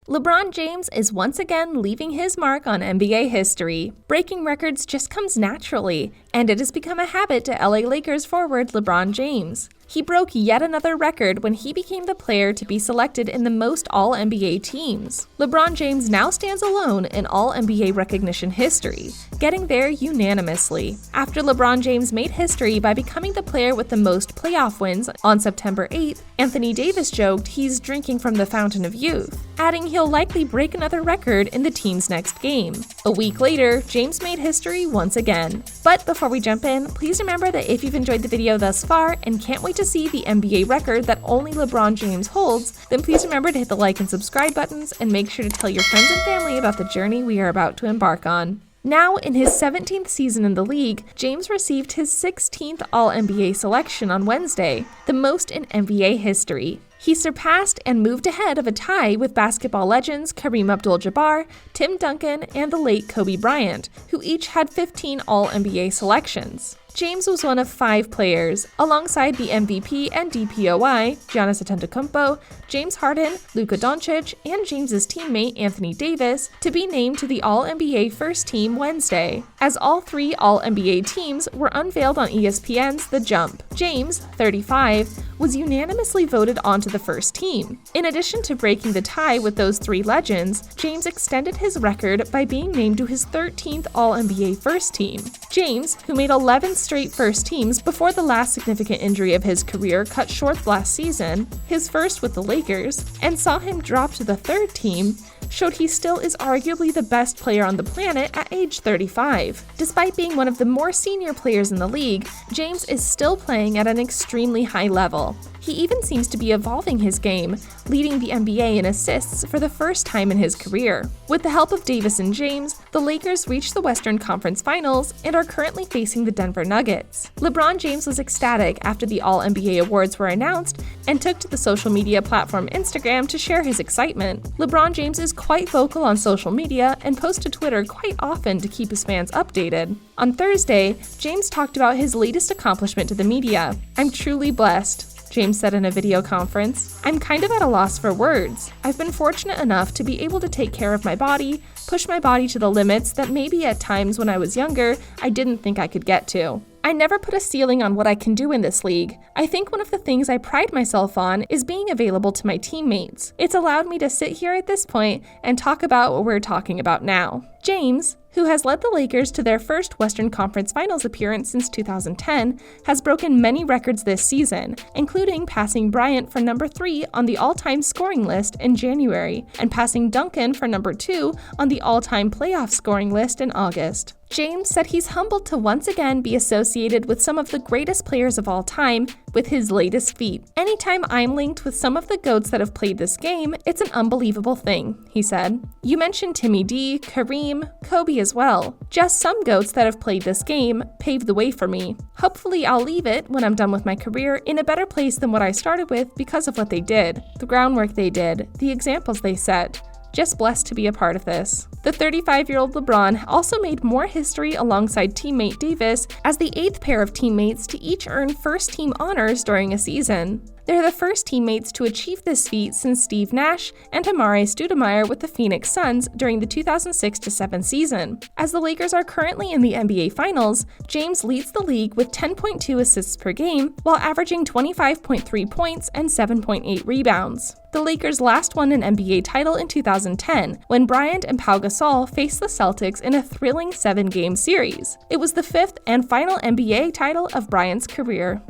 LeBron James is once again leaving his mark on NBA history. Breaking records just comes naturally, and it has become a habit to LA Lakers forward LeBron James. He broke yet another record when he became the player to be selected in the most All-NBA teams. LeBron James now stands alone in All-NBA recognition history, getting there unanimously. After LeBron James made history by becoming the player with the most playoff wins on September 8th, Anthony Davis joked he's drinking from the fountain of youth, adding he'll likely break another record in the team's next game. A week later, James made history once again. But before we jump in, please remember that if you've enjoyed the video thus far and can't wait to see the NBA record that only LeBron James holds, then please remember to hit the like and subscribe buttons and make sure to tell your friends and family about the journey we are about to embark on. Now, in his 17th season in the league, James received his 16th All-NBA selection on Wednesday, the most in NBA history. He surpassed and moved ahead of a tie with basketball legends Kareem Abdul-Jabbar, Tim Duncan, and the late Kobe Bryant, who each had 15 All-NBA selections. James was one of 5 players, alongside the MVP and DPOY, Giannis Antetokounmpo, James Harden, Luka Doncic, and James's teammate Anthony Davis, to be named to the All-NBA First Team Wednesday. As all 3 All-NBA teams were unveiled on ESPN's The Jump, James, 35, was unanimously voted onto the first team. In addition to breaking the tie with those 3 legends, James extended his record by being named to his 13th All-NBA First Team. James, who made 11 straight first teams before the last significant injury of his career cut short last season, his first with the Lakers, and saw him drop to the 3rd team, showed he still is arguably the best player on the planet at age 35. Despite being one of the more senior players in the league, James is still playing at an extremely high level. He even seems to be evolving his game, leading the NBA in assists for the first time in his career. With the help of Davis and James, the Lakers reached the Western Conference Finals and are currently facing the Denver Nuggets. LeBron James was ecstatic after the All-NBA awards were announced and took to the social media platform Instagram to share his excitement. LeBron James is quite vocal on social media and posts to Twitter quite often to keep his fans updated. On Thursday, James talked about his latest accomplishment to the media. "I'm truly blessed," James said in a video conference. "I'm kind of at a loss for words. I've been fortunate enough to be able to take care of my body, push my body to the limits that maybe at times when I was younger, I didn't think I could get to. I never put a ceiling on what I can do in this league. I think one of the things I pride myself on is being available to my teammates. It's allowed me to sit here at this point and talk about what we're talking about now." James, who has led the Lakers to their first Western Conference Finals appearance since 2010, has broken many records this season, including passing Bryant for number 3 on the all-time scoring list in January, and passing Duncan for number 2 on the all-time playoff scoring list in August. James said he's humbled to once again be associated with some of the greatest players of all time with his latest feat. "Anytime I'm linked with some of the GOATs that have played this game, it's an unbelievable thing," he said. "You mentioned Timmy D, Kareem, Kobe as well. Just some GOATs that have played this game paved the way for me. Hopefully I'll leave it, when I'm done with my career, in a better place than what I started with because of what they did, the groundwork they did, the examples they set. Just blessed to be a part of this." The 35-year-old LeBron also made more history alongside teammate Davis as the 8th pair of teammates to each earn first-team honors during a season. They're the first teammates to achieve this feat since Steve Nash and Amare Stoudemire with the Phoenix Suns during the 2006-07 season. As the Lakers are currently in the NBA Finals, James leads the league with 10.2 assists per game while averaging 25.3 points and 7.8 rebounds. The Lakers last won an NBA title in 2010 when Bryant and Pau Gasol faced the Celtics in a thrilling 7-game series. It was the 5th and final NBA title of Bryant's career.